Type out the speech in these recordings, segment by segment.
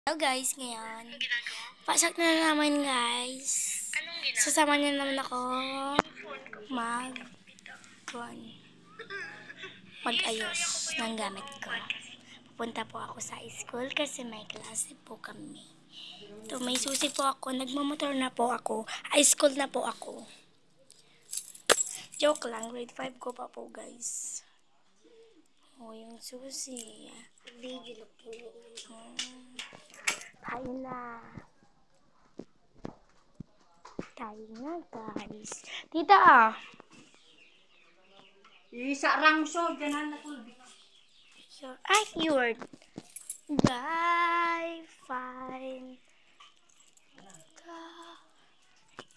Hello guys, ngayon. Pasok na naman guys. Sasama niyo naman ako mag-ayos ng gamit ko. Pupunta po ako sa school kasi may klase po kami. Ito, may susi po ako. Nagmamotor na po ako. High school na po ako. Joke lang, grade 5 ko pa po guys. Oh, yung susi. Video na po. Tayo na. Tayo na, guys. Tita, Isa rangso, ganan na kulbi. you're guy, fine.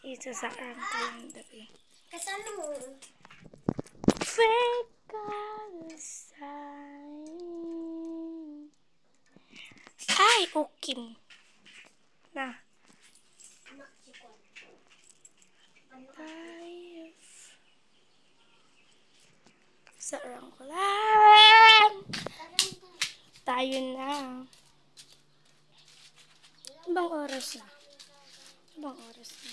Isa sa arang ko yung dabi. Kasano? Fake sign. Ay, okay. Na. Sa arang ko lang. Tayo na. Ibang oras na. Ibang oras na.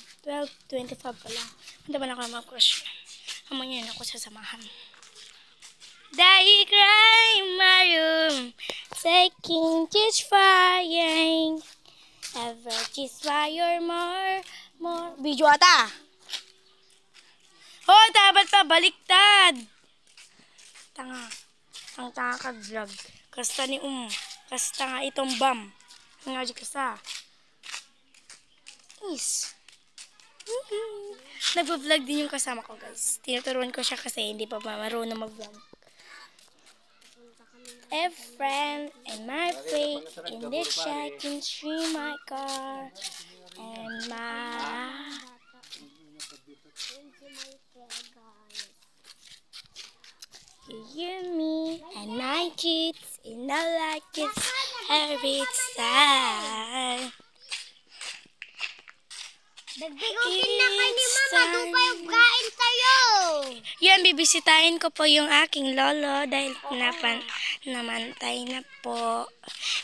12:25 pa lang. Hindi ba na ako mag-crush? Amanya yun ako sasamahan. Dahil cry my room, taking just flying. Ever kiss fire more. Video ata. Oh, dapat pa baliktad. Tanga. Ang tanga ka vlog. Kasta ni Kasta nga itong bam. Nga di kasta. Is. Nagpa-vlog din yung kasama ko guys. Tinuturuan ko siya kasi hindi pa marunong mag-vlog. A friend and my fake in the shack and stream my car and my you me and my kids and I like it every time. Dagdagutin na kay ni Mama, doon pa yung kain sa'yo. Yan, bibisitahin ko po yung aking lolo dahil namantay na po.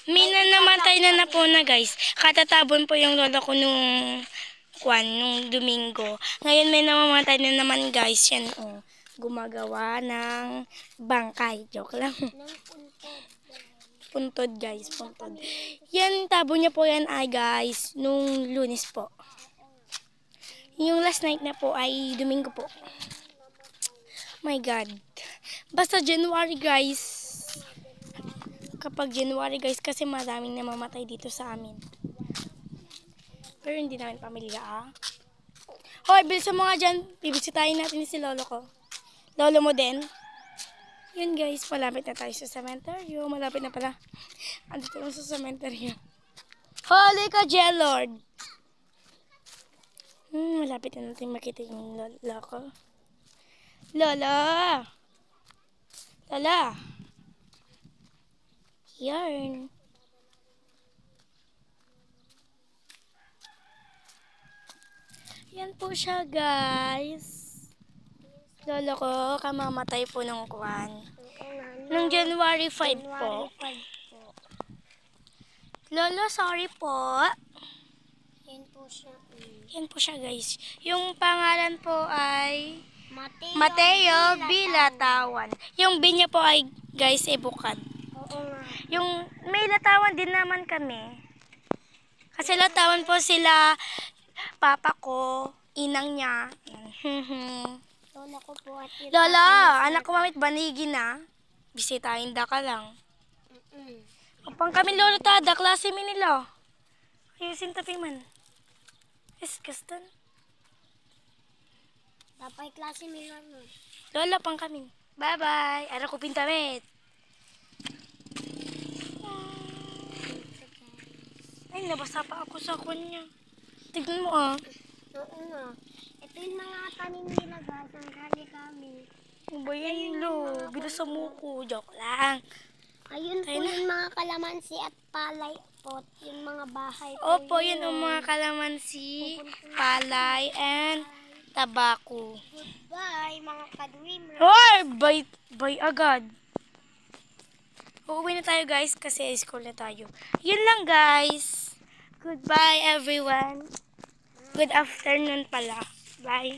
Namantay na po na guys. Katatabon po yung lolo ko nung Domingo. Ngayon may namamatay na naman guys. Yan gumagawa ng bangkay. Joke lang. Puntod guys, puntod. Yan, tabo niya po yan ay guys, nung Lunes po. Yung last night na po ay Domingo po. My God. Basta January guys. Kapag January guys, kasi maraming namamatay dito sa amin. Pero hindi namin pamilya Hoy, bilisan mo nga dyan. Bibisitahin natin si lolo ko. Lolo mo din. Yun guys, malapit na tayo sa cemetery. Malapit na pala. Andito lang sa cemetery. Holy ka, J-Lord. Malapit na natin makita yung lolo ko. Lola! Lola! Yarn. Yan po siya, guys. Lolo ko, kamamatay po nung nung January 5 po. Lolo, sorry po. Yan po siya. Yan po siya, guys. Yung pangalan po ay Mateo Bilatawan. Yung B niya po ay, guys, bukad. Oo nga. Yung may latawan din naman kami. Kasi latawan po sila, papa ko, inang niya. Lola ko po at Lola, anak ko mamit banigi na. Bisitahin da ka lang. Kapang kami lolo tada, klase mi nila. Ayusin tapi man. Kastan. Tapay klase mi Lola. Lola, pang kami. Bye-bye. Ara ko pintamit. Ay, nabasa pa ako sa kanya. Tignan mo Oo nga. Ito yung mga tanim nila guys. Ang gali kami. Ano ba yan, lo? Binusa mo ko. Joke lang. Ayun po yung mga kalamansi at palay pot. Yung mga bahay po. Opo, yun ang mga kalamansi, palay, and tabako. Goodbye mga kadwimmer. Hoy! Bye agad. Uuwi na tayo guys kasi school na tayo. Yun lang guys. Goodbye everyone. Good afternoon pala. Bye.